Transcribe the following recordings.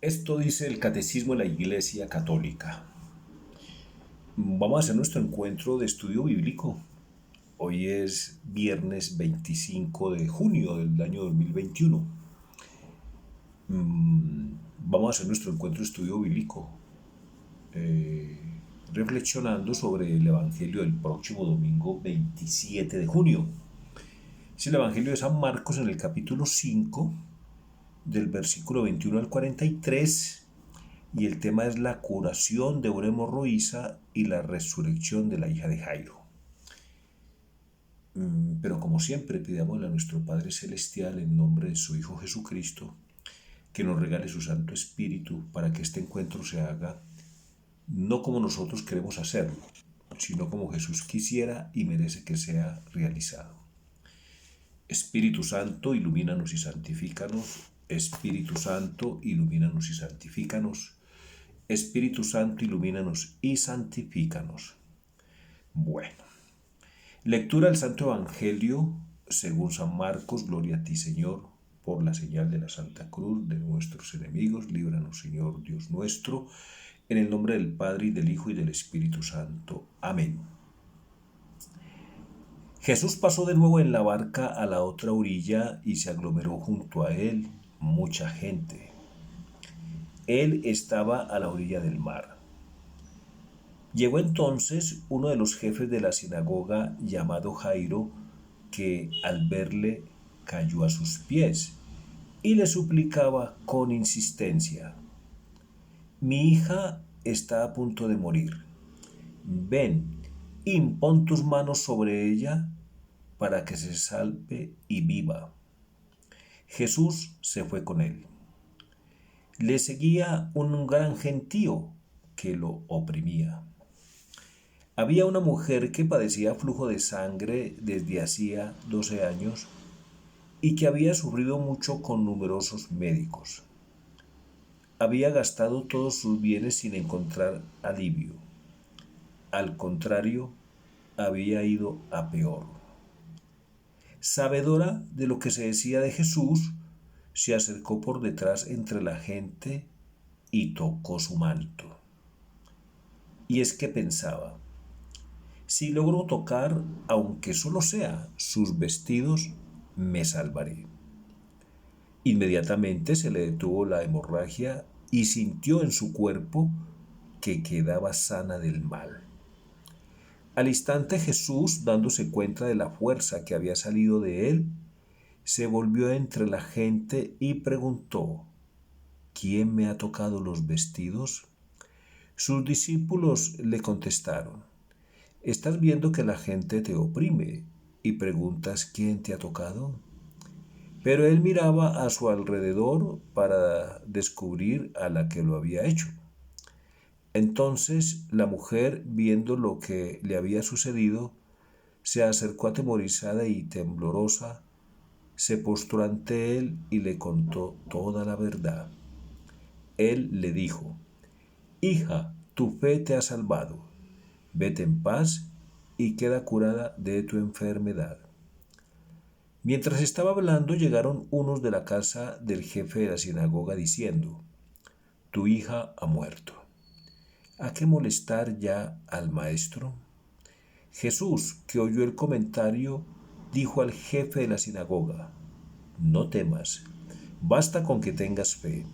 Esto dice el Catecismo de la Iglesia Católica. Vamos a hacer nuestro encuentro de estudio bíblico. Hoy es viernes 25 de junio del año 2021. Vamos a hacer nuestro encuentro de estudio bíblico reflexionando sobre el Evangelio del próximo domingo 27 de junio. Es el Evangelio de San Marcos en el capítulo 5, del versículo 21 al 43, y el tema es la curación de una hemorroísa y la resurrección de la hija de Jairo. Pero como siempre, pidámosle a nuestro Padre Celestial en nombre de su Hijo Jesucristo que nos regale su Santo Espíritu para que este encuentro se haga no como nosotros queremos hacerlo, sino como Jesús quisiera y merece que sea realizado. Espíritu Santo, ilumínanos y santifícanos. Espíritu Santo, ilumínanos y santifícanos. Espíritu Santo, ilumínanos y santifícanos. Bueno, lectura del Santo Evangelio según San Marcos. Gloria a ti, Señor, por la señal de la Santa Cruz de nuestros enemigos. Líbranos, Señor Dios nuestro, en el nombre del Padre, y del Hijo, y del Espíritu Santo. Amén. Jesús pasó de nuevo en la barca a la otra orilla y se aglomeró junto a él mucha gente. Él estaba a la orilla del mar. Llegó entonces uno de los jefes de la sinagoga llamado Jairo, que al verle cayó a sus pies y le suplicaba con insistencia: Mi hija está a punto de morir. Ven, impón tus manos sobre ella para que se salve y viva. Jesús se fue con él. Le seguía un gran gentío que lo oprimía. Había una mujer que padecía flujo de sangre desde hacía 12 años y que había sufrido mucho con numerosos médicos. Había gastado todos sus bienes sin encontrar alivio. Al contrario, había ido a peor. Sabedora de lo que se decía de Jesús, se acercó por detrás entre la gente y tocó su manto. Y es que pensaba: si logro tocar, aunque solo sea sus vestidos, me salvaré. Inmediatamente se le detuvo la hemorragia y sintió en su cuerpo que quedaba sana del mal. Al instante Jesús, dándose cuenta de la fuerza que había salido de él, se volvió entre la gente y preguntó: ¿Quién me ha tocado los vestidos? Sus discípulos le contestaron: ¿Estás viendo que la gente te oprime y preguntas quién te ha tocado? Pero él miraba a su alrededor para descubrir a la que lo había hecho. Entonces la mujer, viendo lo que le había sucedido, se acercó atemorizada y temblorosa, se postró ante él y le contó toda la verdad. Él le dijo: Hija, tu fe te ha salvado. Vete en paz y queda curada de tu enfermedad. Mientras estaba hablando, llegaron unos de la casa del jefe de la sinagoga diciendo: Tu hija ha muerto. ¿A qué molestar ya al maestro? Jesús, que oyó el comentario, dijo al jefe de la sinagoga: No temas, basta con que tengas fe.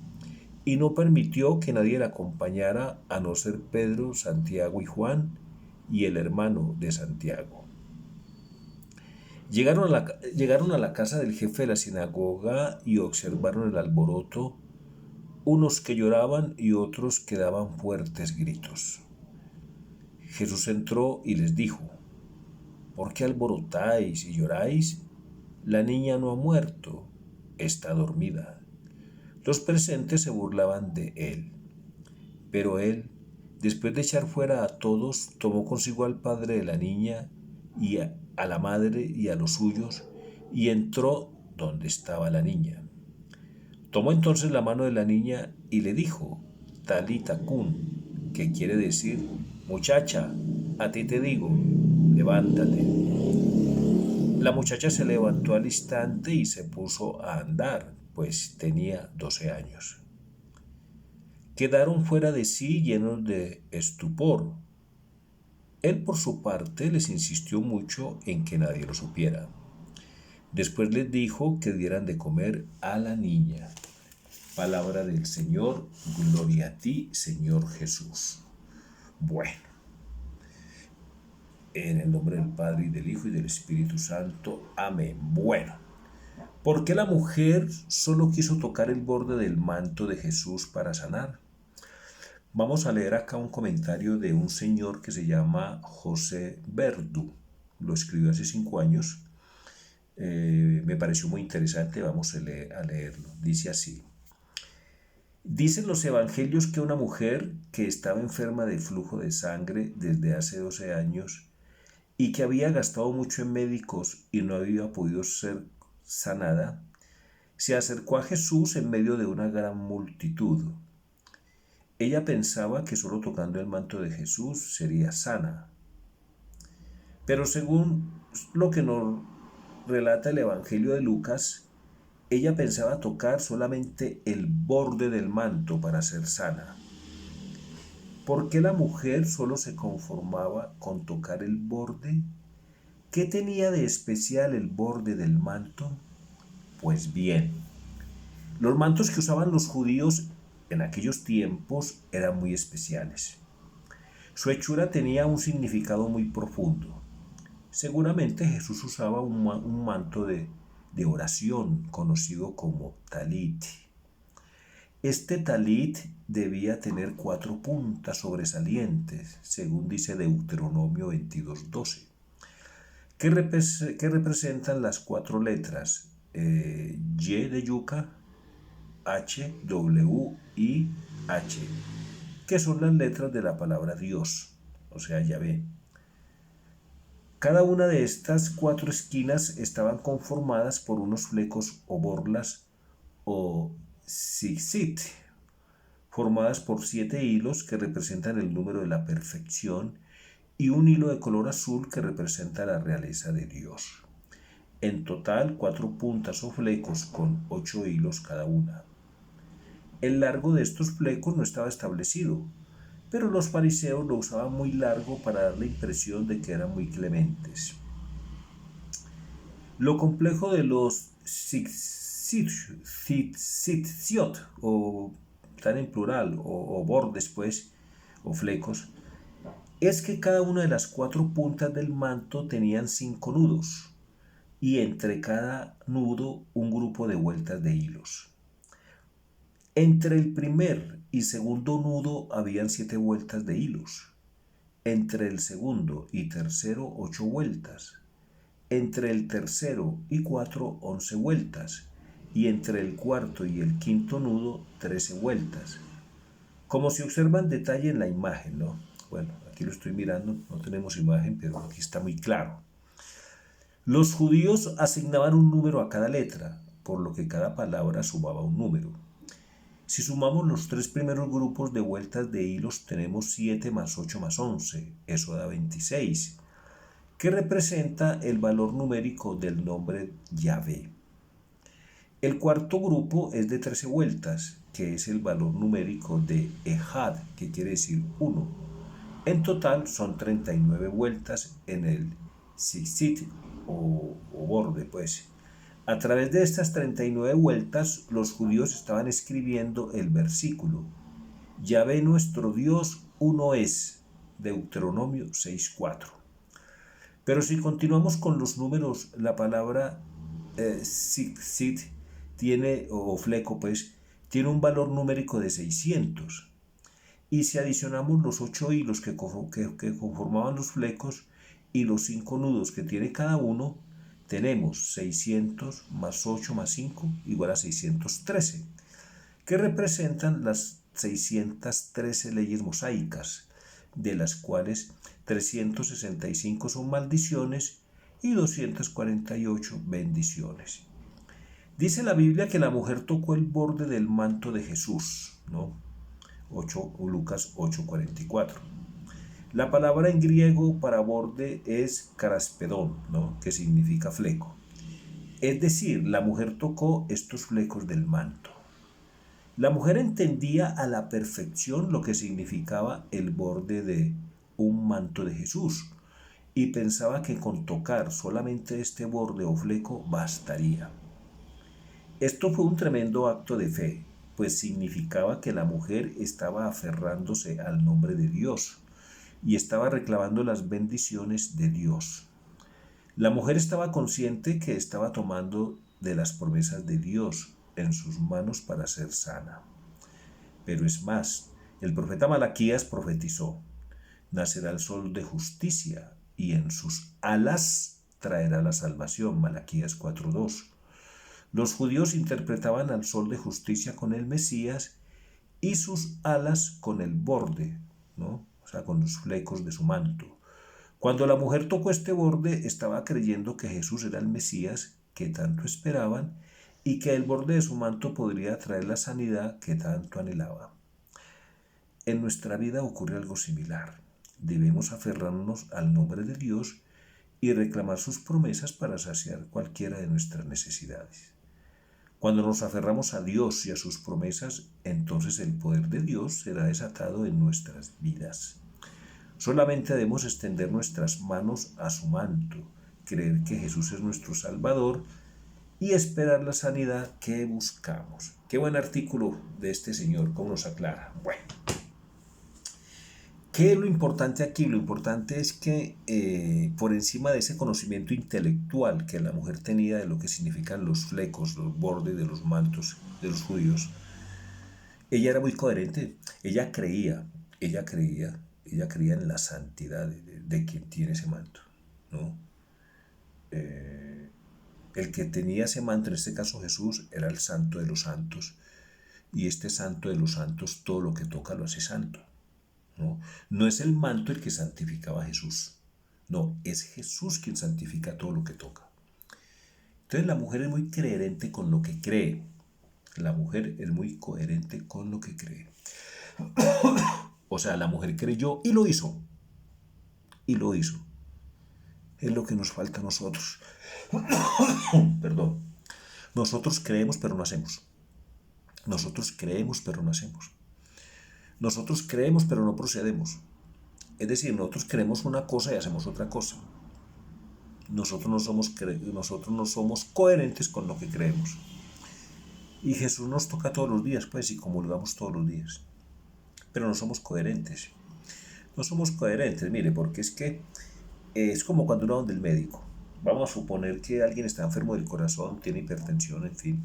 Y no permitió que nadie la acompañara a no ser Pedro, Santiago y Juan, y el hermano de Santiago. Llegaron a la casa del jefe de la sinagoga y observaron el alboroto, unos que lloraban y otros que daban fuertes gritos. Jesús entró y les dijo: ¿Por qué alborotáis y lloráis? La niña no ha muerto, está dormida. Los presentes se burlaban de él. Pero él, después de echar fuera a todos, tomó consigo al padre de la niña y a la madre y a los suyos, y entró donde estaba la niña. Tomó entonces la mano de la niña y le dijo: Talita cum, que quiere decir: Muchacha, a ti te digo, levántate. La muchacha se levantó al instante y se puso a andar, pues tenía 12 años. Quedaron fuera de sí llenos de estupor. Él por su parte les insistió mucho en que nadie lo supiera. Después les dijo que dieran de comer a la niña. Palabra del Señor, gloria a ti, Señor Jesús. Bueno, en el nombre del Padre y del Hijo y del Espíritu Santo. Amén. Bueno, ¿por qué la mujer solo quiso tocar el borde del manto de Jesús para sanar? Vamos a leer acá un comentario de un señor que se llama José Verdú. Lo escribió hace 5 años. Me pareció muy interesante, vamos a leerlo. Dice así. Dicen los evangelios que una mujer que estaba enferma de flujo de sangre desde hace 12 años y que había gastado mucho en médicos y no había podido ser sanada, se acercó a Jesús en medio de una gran multitud. Ella pensaba que solo tocando el manto de Jesús sería sana. Pero según lo que nos relata el Evangelio de Lucas, ella pensaba tocar solamente el borde del manto para ser sana. ¿Por qué la mujer solo se conformaba con tocar el borde? ¿Qué tenía de especial el borde del manto? Pues bien, los mantos que usaban los judíos en aquellos tiempos eran muy especiales. Su hechura tenía un significado muy profundo. Seguramente Jesús usaba un manto de oración conocido como talit. Este talit debía tener 4 puntas sobresalientes, según dice Deuteronomio 22:12, que representan las 4 letras Y de yuca, H, W, I, H, que son las letras de la palabra Dios, o sea, Yahvé. Cada una de estas 4 esquinas estaban conformadas por unos flecos o borlas o zigzit, formadas por 7 hilos que representan el número de la perfección y un hilo de color azul que representa la realeza de Dios. En total, 4 puntas o flecos con 8 hilos cada una. El largo de estos flecos no estaba establecido, pero los fariseos lo usaban muy largo para dar la impresión de que eran muy clementes. Lo complejo de los tzitziot, o están en plural, o bordes pues, o flecos, es que cada una de las 4 puntas del manto tenían 5 nudos, y entre cada nudo un grupo de vueltas de hilos. Entre el primer y segundo nudo habían 7 vueltas de hilos. Entre el segundo y tercero 8 vueltas. Entre el tercero y 4 11 vueltas. Y entre el cuarto y el quinto nudo 13 vueltas. Como se observa en detalle en la imagen, ¿no? Bueno, aquí lo estoy mirando, no tenemos imagen, pero aquí está muy claro. Los judíos asignaban un número a cada letra, por lo que cada palabra sumaba un número. Si sumamos los 3 primeros grupos de vueltas de hilos, tenemos 7 más 8 más 11, eso da 26, que representa el valor numérico del nombre Yahvé. El cuarto grupo es de 13 vueltas, que es el valor numérico de Ejad, que quiere decir 1. En total son 39 vueltas en el zigzit o borde, pues. A través de estas 39 vueltas, los judíos estaban escribiendo el versículo: Yahvé nuestro Dios uno es, Deuteronomio 6:4. Pero si continuamos con los números, la palabra zigzit tiene, o fleco pues, tiene un valor numérico de 600. Y si adicionamos los 8 hilos que conformaban los flecos y los 5 nudos que tiene cada uno, tenemos 600 más 8 más 5 igual a 613, que representan las 613 leyes mosaicas, de las cuales 365 son maldiciones y 248 bendiciones. Dice la Biblia que la mujer tocó el borde del manto de Jesús, ¿no? Lucas 8:44. La palabra en griego para borde es karaspedón, ¿no? Que significa fleco. Es decir, la mujer tocó estos flecos del manto. La mujer entendía a la perfección lo que significaba el borde de un manto de Jesús y pensaba que con tocar solamente este borde o fleco bastaría. Esto fue un tremendo acto de fe, pues significaba que la mujer estaba aferrándose al nombre de Dios y estaba reclamando las bendiciones de Dios. La mujer estaba consciente que estaba tomando de las promesas de Dios en sus manos para ser sana. Pero es más, el profeta Malaquías profetizó: nacerá el sol de justicia y en sus alas traerá la salvación. Malaquías 4:2. Los judíos interpretaban al sol de justicia con el Mesías y sus alas con el borde, ¿no? O sea, con los flecos de su manto. Cuando la mujer tocó este borde, estaba creyendo que Jesús era el Mesías que tanto esperaban y que el borde de su manto podría traer la sanidad que tanto anhelaba. En nuestra vida ocurre algo similar. Debemos aferrarnos al nombre de Dios y reclamar sus promesas para saciar cualquiera de nuestras necesidades. Cuando nos aferramos a Dios y a sus promesas, entonces el poder de Dios será desatado en nuestras vidas. Solamente debemos extender nuestras manos a su manto, creer que Jesús es nuestro Salvador y esperar la sanidad que buscamos. Qué buen artículo de este señor, cómo nos aclara. Bueno, ¿qué es lo importante aquí? Lo importante es que por encima de ese conocimiento intelectual que la mujer tenía de lo que significan los flecos, los bordes de los mantos de los judíos, ella era muy coherente. Ella creía en la santidad de quien tiene ese manto, ¿no? El que tenía ese manto, en este caso Jesús, era el santo de los santos, y este santo de los santos todo lo que toca lo hace santo, ¿no? No es el manto el que santificaba a Jesús, no, es Jesús quien santifica todo lo que toca. Entonces la mujer es muy coherente con lo que cree. La mujer es muy coherente con lo que cree. O sea, la mujer creyó y lo hizo. Y lo hizo. Es lo que nos falta a nosotros. Perdón. Nosotros creemos pero no hacemos. Nosotros creemos pero no hacemos. Nosotros creemos pero no procedemos. Es decir, nosotros creemos una cosa y hacemos otra cosa. Nosotros no somos coherentes con lo que creemos. Y Jesús nos toca todos los días, pues, y comulgamos todos los días. Pero no somos coherentes. No somos coherentes, mire, porque es que es como cuando uno va donde el médico. Vamos a suponer que alguien está enfermo del corazón, tiene hipertensión, en fin.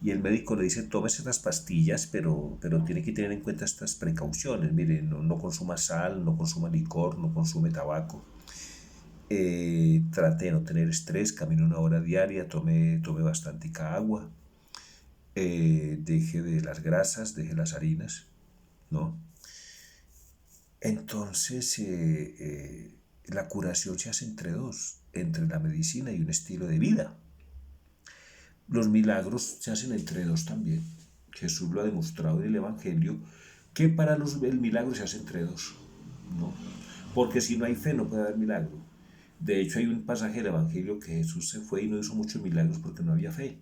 Y el médico le dice: tómese estas pastillas, pero tiene que tener en cuenta estas precauciones. Mire, no consuma sal, no consuma licor, no consume tabaco. Trate de no tener estrés, camine 1 hora diaria, tome bastante agua. Deje de las grasas, deje las harinas, ¿no? Entonces, la curación se hace entre dos, entre la medicina y un estilo de vida. Los milagros se hacen entre dos también. Jesús lo ha demostrado en el Evangelio, que para el milagro se hace entre dos, ¿no? Porque si no hay fe no puede haber milagro. De hecho, hay un pasaje del Evangelio que Jesús se fue y no hizo muchos milagros porque no había fe.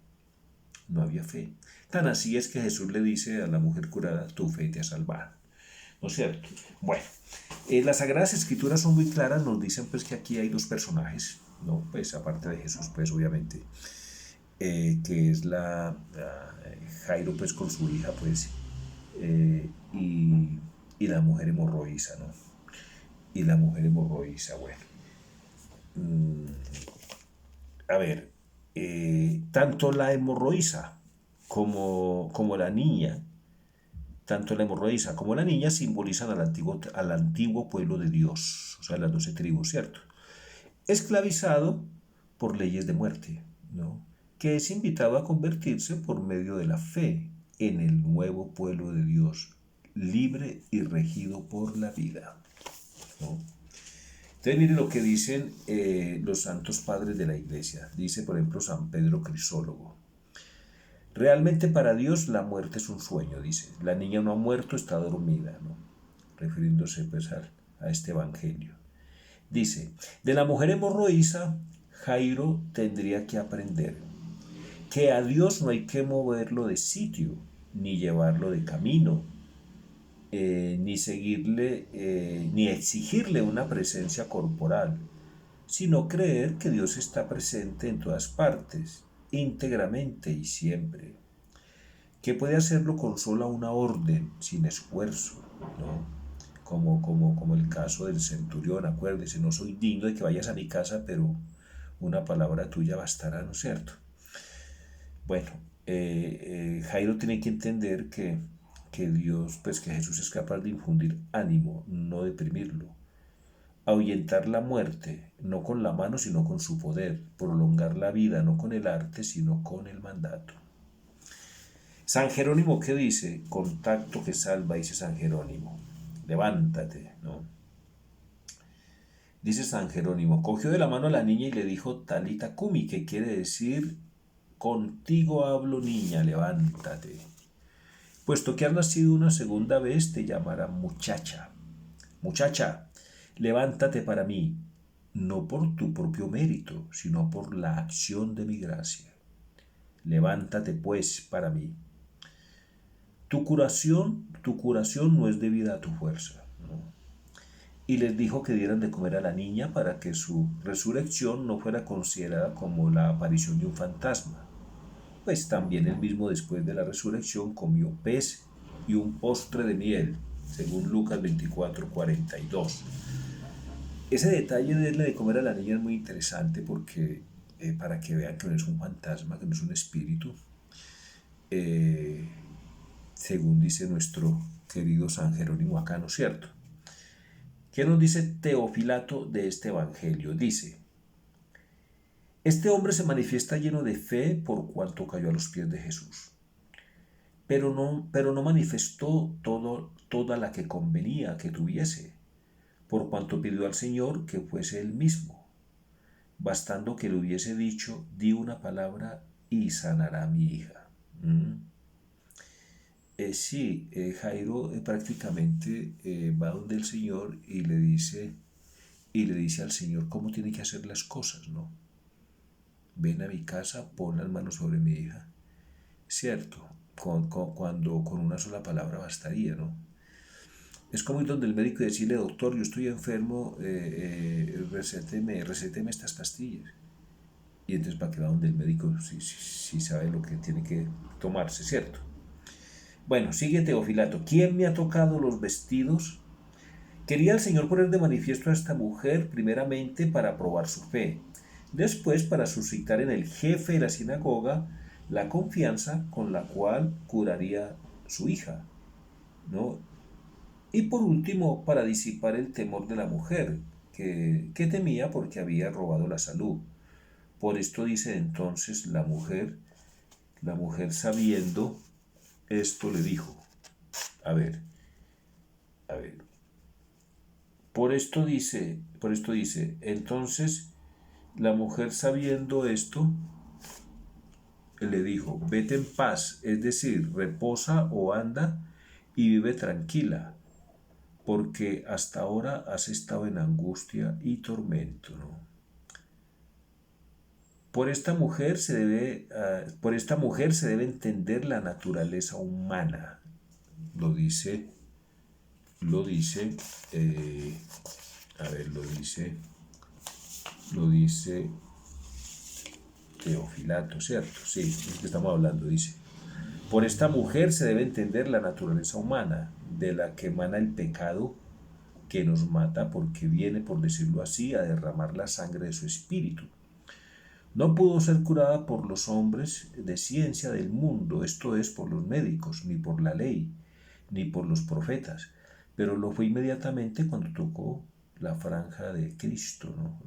No había fe. Tan así es que Jesús le dice a la mujer curada: tu fe te ha salvado. ¿No es cierto? Bueno, las Sagradas Escrituras son muy claras, nos dicen pues que aquí hay dos personajes, ¿no? Pues aparte de Jesús, pues obviamente, que es Jairo pues con su hija, pues, y la mujer hemorroísa, ¿no? Y la mujer hemorroísa, bueno. A ver, tanto la hemorroísa como la niña, tanto la hemorroísa como la niña simbolizan al antiguo pueblo de Dios, o sea, las 12 tribus, ¿cierto? Esclavizado por leyes de muerte, ¿no? Que es invitado a convertirse por medio de la fe en el nuevo pueblo de Dios, libre y regido por la vida, ¿no? Entonces miren lo que dicen los santos padres de la iglesia. Dice, por ejemplo, San Pedro Crisólogo: realmente para Dios la muerte es un sueño, dice. La niña no ha muerto, está dormida, ¿no? Refiriéndose pues a este evangelio. Dice, de la mujer hemorroísa, Jairo tendría que aprender que a Dios no hay que moverlo de sitio, ni llevarlo de camino, ni seguirle, ni exigirle una presencia corporal, sino creer que Dios está presente en todas partes, íntegramente y siempre, que puede hacerlo con sola una orden, sin esfuerzo, ¿no? Como el caso del centurión, acuérdese, no soy digno de que vayas a mi casa, pero una palabra tuya bastará, ¿no es cierto? Bueno, Jairo tiene que entender que Dios, pues que Jesús es capaz de infundir ánimo, no deprimirlo, ahuyentar la muerte, no con la mano, sino con su poder, prolongar la vida, no con el arte, sino con el mandato. San Jerónimo, ¿qué dice? Contacto que salva, dice San Jerónimo. Levántate, ¿no? Dice San Jerónimo, cogió de la mano a la niña y le dijo Talita Kumi, que quiere decir, contigo hablo niña, levántate. Puesto que has nacido una segunda vez, te llamará muchacha. Muchacha, levántate para mí, no por tu propio mérito, sino por la acción de mi gracia. Levántate pues para mí. Tu curación no es debida a tu fuerza, ¿no? Y les dijo que dieran de comer a la niña para que su resurrección no fuera considerada como la aparición de un fantasma, pues también él mismo después de la resurrección comió pez y un postre de miel, según Lucas 24:42. Ese detalle de darle de comer a la niña es muy interesante porque para que vean que no es un fantasma, que no es un espíritu, eh, según dice nuestro querido San Jerónimo acá, ¿no es cierto? ¿Qué nos dice Teofilato de este evangelio? Dice, este hombre se manifiesta lleno de fe por cuanto cayó a los pies de Jesús, pero no manifestó toda la que convenía que tuviese, por cuanto pidió al Señor que fuese él mismo, bastando que le hubiese dicho, di una palabra y sanará mi hija. Sí, Jairo prácticamente va donde el Señor y le dice al Señor cómo tiene que hacer las cosas, ¿no? Ven a mi casa, pon las manos sobre mi hija. Cierto, cuando con una sola palabra bastaría, ¿no? Es como ir donde el médico y decirle, doctor, yo estoy enfermo, recéteme estas pastillas. Y entonces para que va donde el médico si sabe lo que tiene que tomarse, ¿cierto? Bueno, sigue Teofilato. ¿Quién me ha tocado los vestidos? Quería el Señor poner de manifiesto a esta mujer primeramente para probar su fe, después para suscitar en el jefe de la sinagoga la confianza con la cual curaría su hija, ¿no? Y por último, para disipar el temor de la mujer, que temía porque había robado la salud. Por esto dice entonces la mujer sabiendo esto le dijo, a ver, a ver, por esto dice, entonces la mujer sabiendo esto le dijo, vete en paz, es decir, reposa o anda y vive tranquila, porque hasta ahora has estado en angustia y tormento, ¿no? Por esta mujer se debe entender la naturaleza humana, lo dice, lo dice, eh, a ver, lo dice Teofilato, ¿cierto? Sí, es que estamos hablando, dice. Por esta mujer se debe entender la naturaleza humana, de la que emana el pecado que nos mata porque viene, por decirlo así, a derramar la sangre de su espíritu. No pudo ser curada por los hombres de ciencia del mundo, esto es, por los médicos, ni por la ley, ni por los profetas, pero lo fue inmediatamente cuando tocó la franja de Cristo, ¿no?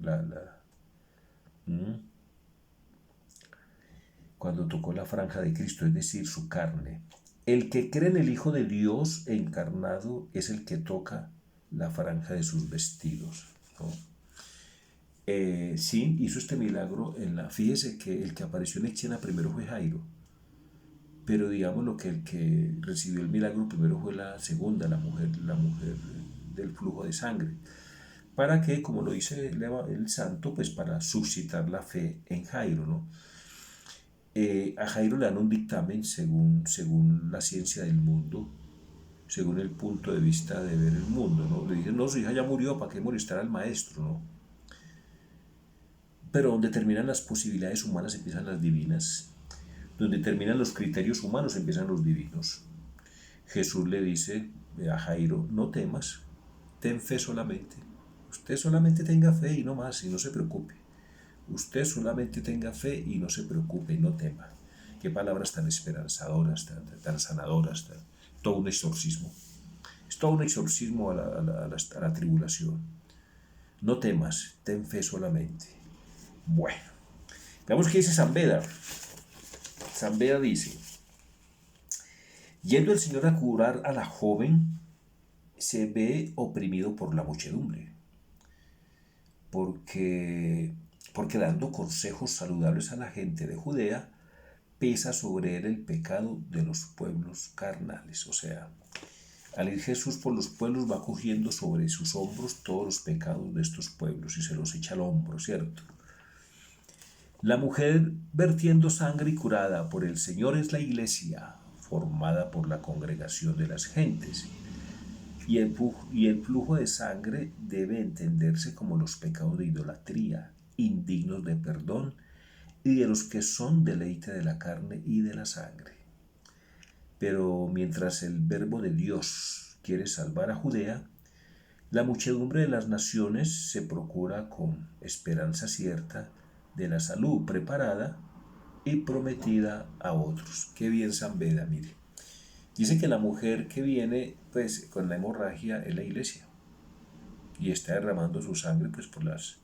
Cuando tocó la franja de Cristo, es decir, su carne. El que cree en el Hijo de Dios encarnado es el que toca la franja de sus vestidos, ¿no? Sí, hizo este milagro fíjese que el que apareció en escena primero fue Jairo, pero digamos lo que el que recibió el milagro primero fue la segunda, la mujer del flujo de sangre. ¿Para qué? Como lo dice el santo, pues para suscitar la fe en Jairo, ¿no? A Jairo le dan un dictamen según la ciencia del mundo, según el punto de vista de ver el mundo, ¿no? Le dicen, no, su hija ya murió, ¿para qué molestar al maestro, no? Pero donde terminan las posibilidades humanas empiezan las divinas, donde terminan los criterios humanos empiezan los divinos. Jesús le dice a Jairo, no temas, ten fe solamente. Usted solamente tenga fe y no más, y no se preocupe. Usted solamente tenga fe y no se preocupe, no tema. Qué palabras tan esperanzadoras, tan sanadoras, todo un exorcismo. Es todo un exorcismo a la tribulación. No temas, ten fe solamente. Bueno, veamos qué dice San Beda. San Beda dice, yendo el Señor a curar a la joven, se ve oprimido por la muchedumbre, porque, porque dando consejos saludables a la gente de Judea, pesa sobre él el pecado de los pueblos carnales. O sea, al ir Jesús por los pueblos va cogiendo sobre sus hombros todos los pecados de estos pueblos y se los echa al hombro, ¿cierto? La mujer vertiendo sangre y curada por el Señor es la iglesia, formada por la congregación de las gentes. Y el flujo de sangre debe entenderse como los pecados de idolatría, indignos de perdón, y de los que son deleite de la carne y de la sangre. Pero mientras el verbo de Dios quiere salvar a Judea, la muchedumbre de las naciones se procura con esperanza cierta de la salud preparada y prometida a otros. Qué bien San Beda, mire. Dice que la mujer que viene pues con la hemorragia es la iglesia y está derramando su sangre por los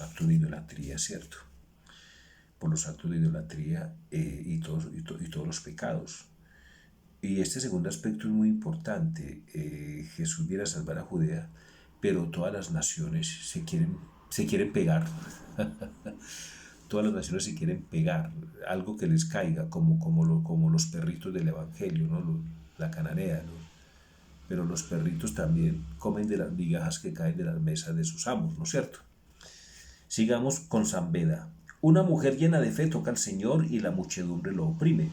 actos de idolatría, ¿cierto? Por los actos de idolatría y todos los pecados. Y este segundo aspecto es muy importante. Jesús viene a salvar a Judea, pero todas las naciones se quieren pegar. Todas las naciones se quieren pegar, algo que les caiga, como los perritos del Evangelio, ¿no? La cananea, ¿no? Pero los perritos también comen de las migajas que caen de las mesas de sus amos, ¿no es cierto? Sigamos con San Beda. Una mujer llena de fe toca al Señor y la muchedumbre lo oprime,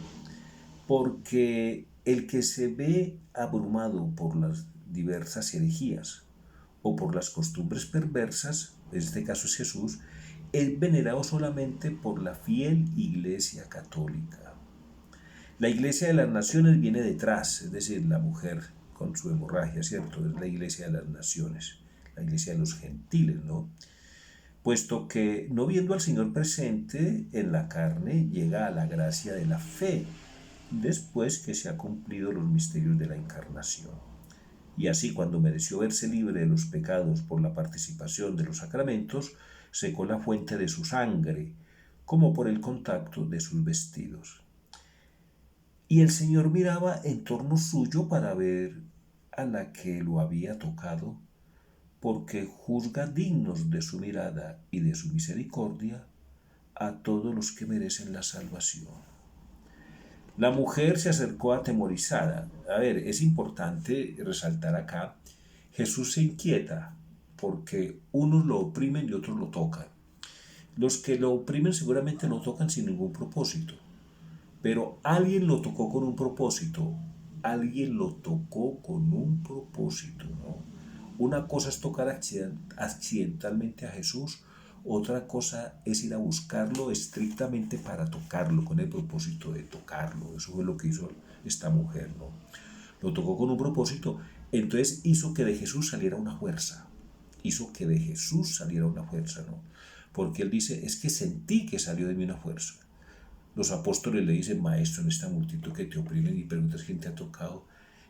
porque el que se ve abrumado por las diversas herejías o por las costumbres perversas, en este caso es Jesús, es venerado solamente por la fiel Iglesia Católica. La Iglesia de las Naciones viene detrás, es decir, la mujer con su hemorragia, ¿cierto? Es la Iglesia de las Naciones, la Iglesia de los gentiles, ¿no? Puesto que no viendo al Señor presente en la carne, llega a la gracia de la fe, después que se ha cumplido los misterios de la encarnación. Y así, cuando mereció verse libre de los pecados por la participación de los sacramentos, secó la fuente de su sangre, como por el contacto de sus vestidos. Y el Señor miraba en torno suyo para ver a la que lo había tocado, porque juzga dignos de su mirada y de su misericordia a todos los que merecen la salvación. La mujer se acercó atemorizada. A ver, es importante resaltar acá, Jesús se inquieta porque unos lo oprimen y otros lo tocan. Los que lo oprimen seguramente lo tocan sin ningún propósito, pero alguien lo tocó con un propósito, alguien lo tocó con un propósito, ¿no? Una cosa es tocar accidentalmente a Jesús, otra cosa es ir a buscarlo estrictamente para tocarlo, con el propósito de tocarlo. Eso fue lo que hizo esta mujer, ¿no? Lo tocó con un propósito, entonces hizo que de Jesús saliera una fuerza. Hizo que de Jesús saliera una fuerza, ¿no? Porque él dice, es que sentí que salió de mí una fuerza. Los apóstoles le dicen, maestro, en esta multitud que te oprimen y preguntas quién te ha tocado.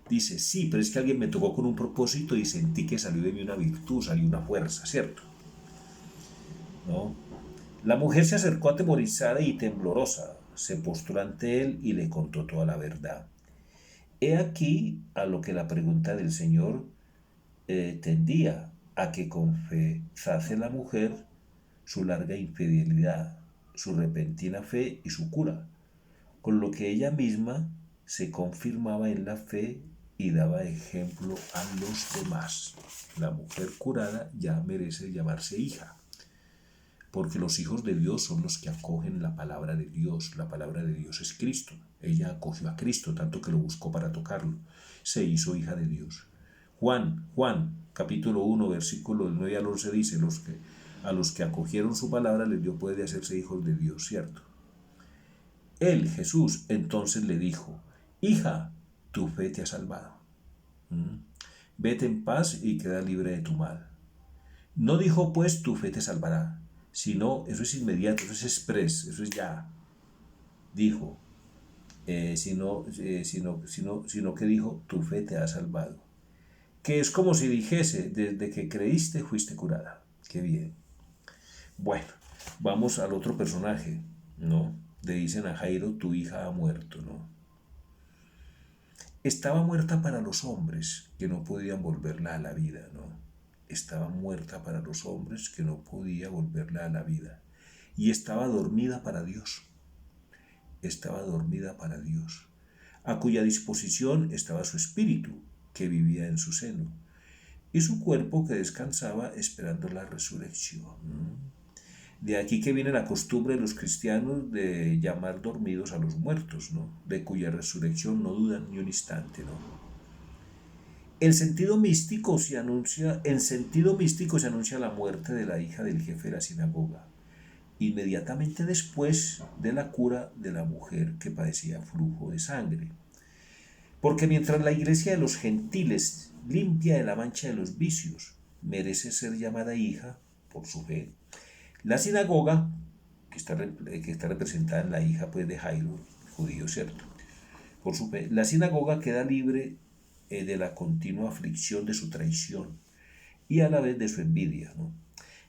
Dice, sí, pero es que alguien me tocó con un propósito y sentí que salió de mí una virtud, salió una fuerza, ¿cierto? ¿No? La mujer se acercó atemorizada y temblorosa, se postró ante él y le contó toda la verdad. He aquí a lo que la pregunta del Señor tendía, a que confesase la mujer su larga infidelidad, su repentina fe y su cura, con lo que ella misma se confirmaba en la fe y daba ejemplo a los demás. La mujer curada ya merece llamarse hija. porque los hijos de Dios son los que acogen la palabra de Dios. La palabra de Dios es Cristo. Ella acogió a Cristo, tanto que lo buscó para tocarlo. Se hizo hija de Dios. Juan, capítulo 1, versículos 9 al 11 dice, a los que acogieron su palabra les dio poder de hacerse hijos de Dios, ¿cierto? Él, Jesús, entonces le dijo, hija, tu fe te ha salvado. Vete en paz y queda libre de tu mal. No dijo pues tu fe te salvará, sino, eso es inmediato, eso es express, eso es ya. Dijo, sino que dijo, tu fe te ha salvado. Que es como si dijese, desde que creíste fuiste curada. Qué bien. Bueno, vamos al otro personaje, ¿no? Le dicen a Jairo, tu hija ha muerto, ¿no? Estaba muerta para los hombres que no podían volverla a la vida, ¿no? Estaba muerta para los hombres que no podía volverla a la vida. Y estaba dormida para Dios. Estaba dormida para Dios, a cuya disposición estaba su espíritu, que vivía en su seno, y su cuerpo que descansaba esperando la resurrección. De aquí que viene la costumbre de los cristianos de llamar dormidos a los muertos, ¿no? De cuya resurrección no dudan ni un instante, ¿no? En sentido místico se anuncia la muerte de la hija del jefe de la sinagoga, inmediatamente después de la cura de la mujer que padecía flujo de sangre. Porque mientras la iglesia de los gentiles, limpia de la mancha de los vicios, merece ser llamada hija por su fe, la sinagoga, que está representada en la hija pues, de Jairo, judío, ¿cierto? Por su fe, la sinagoga queda libre de la continua aflicción de su traición y a la vez de su envidia, ¿no?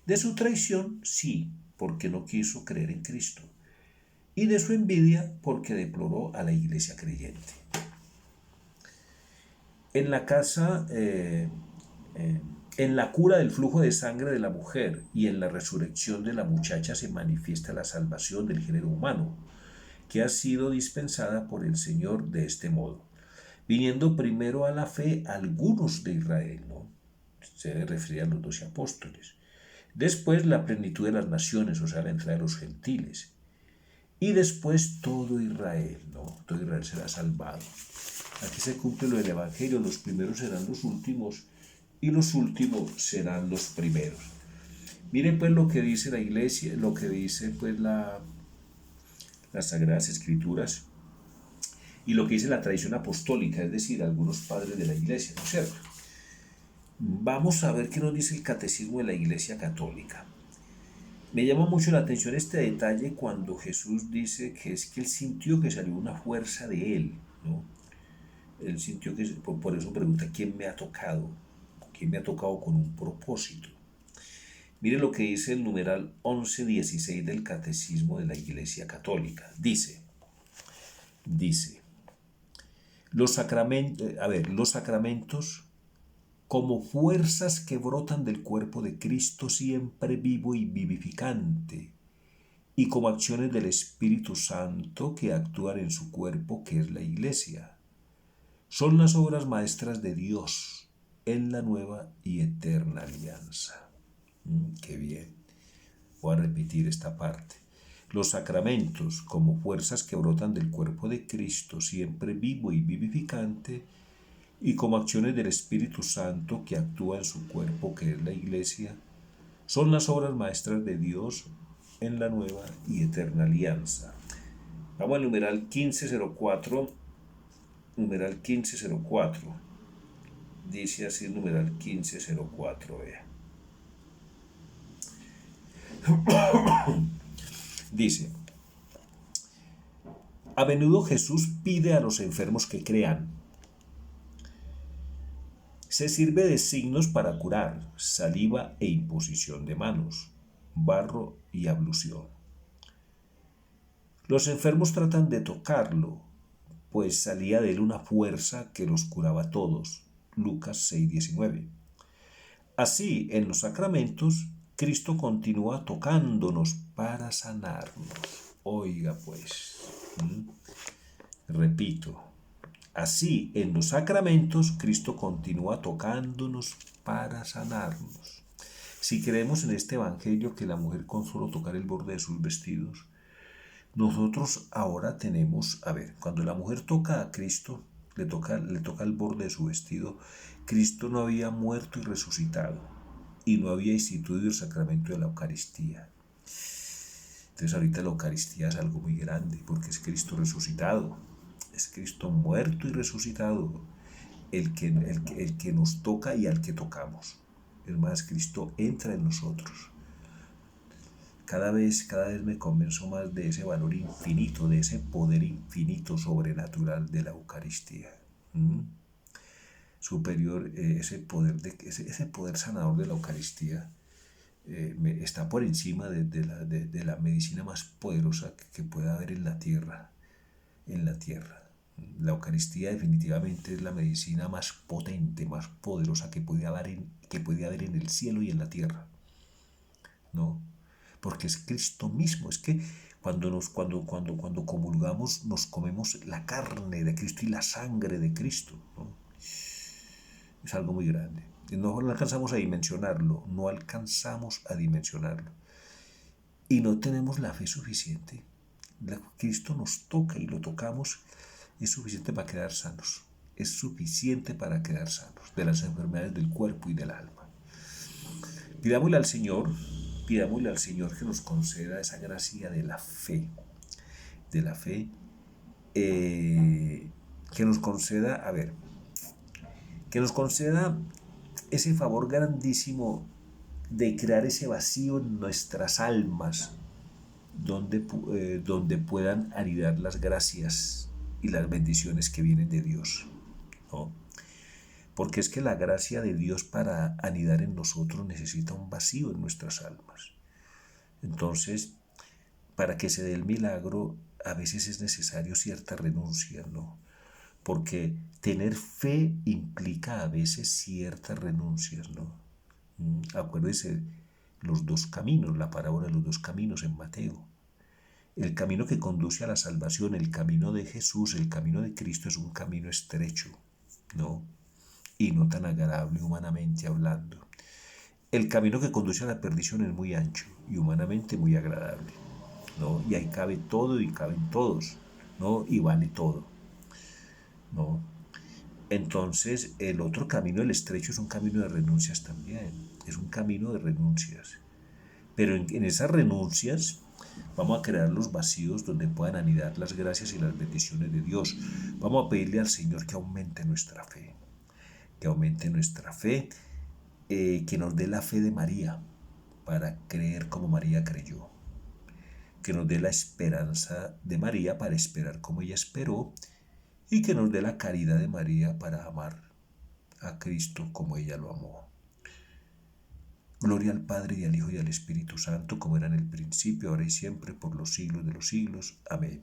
De su traición, sí, porque no quiso creer en Cristo, y de su envidia, porque deploró a la iglesia creyente. En la casa, en la cura del flujo de sangre de la mujer y en la resurrección de la muchacha se manifiesta la salvación del género humano, que ha sido dispensada por el Señor de este modo, viniendo primero a la fe algunos de Israel, ¿no? Se refiere a los 12 apóstoles. Después la plenitud de las naciones, o sea, la entrada de los gentiles. Y después todo Israel, ¿no? Todo Israel será salvado. Aquí se cumple lo del Evangelio, los primeros serán los últimos y los últimos serán los primeros. Miren pues lo que dice la iglesia, lo que dice pues las Sagradas Escrituras y lo que dice la tradición apostólica, es decir, algunos padres de la iglesia, ¿no es cierto? Vamos a ver qué nos dice el catecismo de la Iglesia Católica. Me llama mucho la atención este detalle cuando Jesús dice que es que él sintió que salió una fuerza de él, ¿no? Él sintió que, por eso pregunta, ¿quién me ha tocado? ¿Quién me ha tocado con un propósito? Mire lo que dice el numeral 1116 del Catecismo de la Iglesia Católica. Dice, los sacramentos como fuerzas que brotan del cuerpo de Cristo siempre vivo y vivificante, y como acciones del Espíritu Santo que actúan en su cuerpo, que es la Iglesia. Son las obras maestras de Dios en la nueva y eterna alianza. Qué bien. Voy a repetir esta parte. Los sacramentos, como fuerzas que brotan del cuerpo de Cristo, siempre vivo y vivificante, y como acciones del Espíritu Santo que actúa en su cuerpo, que es la Iglesia, son las obras maestras de Dios en la nueva y eterna alianza. Vamos al numeral 1504. Numeral 1504. Dice así el numeral 1504. Vea. Dice, a menudo Jesús pide a los enfermos que crean. Se sirve de signos para curar, saliva e imposición de manos, barro y ablución. Los enfermos tratan de tocarlo, pues salía de él una fuerza que los curaba a todos. Lucas 6:19. Así, en los sacramentos, Cristo continúa tocándonos para sanarnos. Oiga pues, repito, así, en los sacramentos, Cristo continúa tocándonos para sanarnos. Si creemos en este evangelio que la mujer con solo tocar el borde de sus vestidos, nosotros ahora tenemos, a ver, cuando la mujer toca a Cristo, le toca el borde de su vestido, Cristo no había muerto y resucitado y no había instituido el sacramento de la Eucaristía. Entonces ahorita la Eucaristía es algo muy grande porque es Cristo resucitado, es Cristo muerto y resucitado, el que nos toca y al que tocamos. Es más, Cristo entra en nosotros. Cada vez me convenzo más de ese valor infinito, de ese poder infinito sobrenatural de la Eucaristía. ¿Mm? Superior, ese poder sanador de la Eucaristía está por encima de la medicina más poderosa que pueda haber en la tierra. En la tierra. La Eucaristía definitivamente es la medicina más potente, más poderosa que puede haber en el cielo y en la tierra. ¿No? Porque es Cristo mismo. Es que cuando comulgamos nos comemos la carne de Cristo y la sangre de Cristo, ¿no? Es algo muy grande. No alcanzamos a dimensionarlo, no alcanzamos a dimensionarlo. Y no tenemos la fe suficiente. Cristo nos toca y lo tocamos, es suficiente para quedar sanos. Es suficiente para quedar sanos de las enfermedades del cuerpo y del alma. Pidámosle al Señor que nos conceda esa gracia de la fe, que nos conceda, que nos conceda ese favor grandísimo de crear ese vacío en nuestras almas, donde puedan anidar las gracias y las bendiciones que vienen de Dios, ¿no? Porque es que la gracia de Dios para anidar en nosotros necesita un vacío en nuestras almas. Entonces, para que se dé el milagro, a veces es necesario cierta renuncia, ¿no? Porque tener fe implica a veces ciertas renuncias, ¿no? Acuérdese los dos caminos, la parábola de los dos caminos en Mateo. El camino que conduce a la salvación, el camino de Jesús, el camino de Cristo es un camino estrecho, ¿no? Y no tan agradable humanamente hablando. El camino que conduce a la perdición es muy ancho y humanamente muy agradable, ¿no? Y ahí cabe todo y caben todos, ¿no? Y vale todo, ¿no? Entonces, el otro camino, el estrecho, es un camino de renuncias también. Es un camino de renuncias. Pero en esas renuncias vamos a crear los vacíos donde puedan anidar las gracias y las bendiciones de Dios. Vamos a pedirle al Señor que aumente nuestra fe. Que aumente nuestra fe, que nos dé la fe de María para creer como María creyó. Que nos dé la esperanza de María para esperar como ella esperó. Y que nos dé la caridad de María para amar a Cristo como ella lo amó. Gloria al Padre y al Hijo y al Espíritu Santo, como era en el principio, ahora y siempre, por los siglos de los siglos. Amén.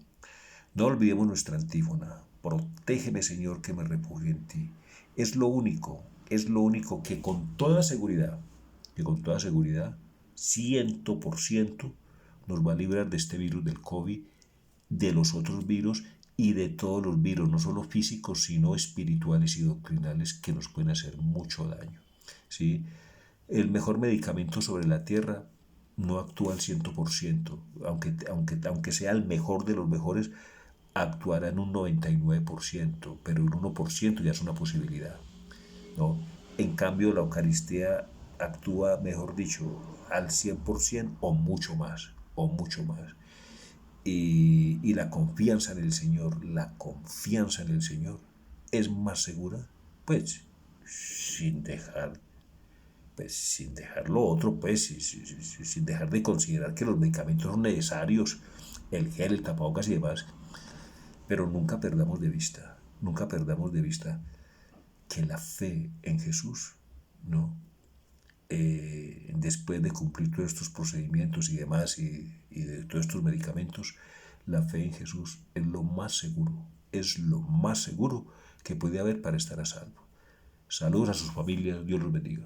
No olvidemos nuestra antífona. Protégeme, Señor, que me refugio en ti. Es lo único que con toda seguridad, 100% nos va a librar de este virus del COVID, de los otros virus y de todos los virus, no solo físicos, sino espirituales y doctrinales que nos pueden hacer mucho daño, ¿sí? El mejor medicamento sobre la tierra no actúa al 100%, aunque sea el mejor de los mejores, actuará en un 99%, pero el 1% ya es una posibilidad, ¿no? En cambio, la Eucaristía actúa, mejor dicho, al 100% o mucho más. Y la confianza en el Señor, es más segura, pues sin dejar sin dejar lo otro, sin dejar de considerar que los medicamentos son necesarios, el gel, el tapabocas y demás, pero nunca perdamos de vista que la fe en Jesús, ¿no? Después de cumplir todos estos procedimientos y demás y de todos estos medicamentos, la fe en Jesús es lo más seguro que puede haber para estar a salvo. Saludos a sus familias, Dios los bendiga.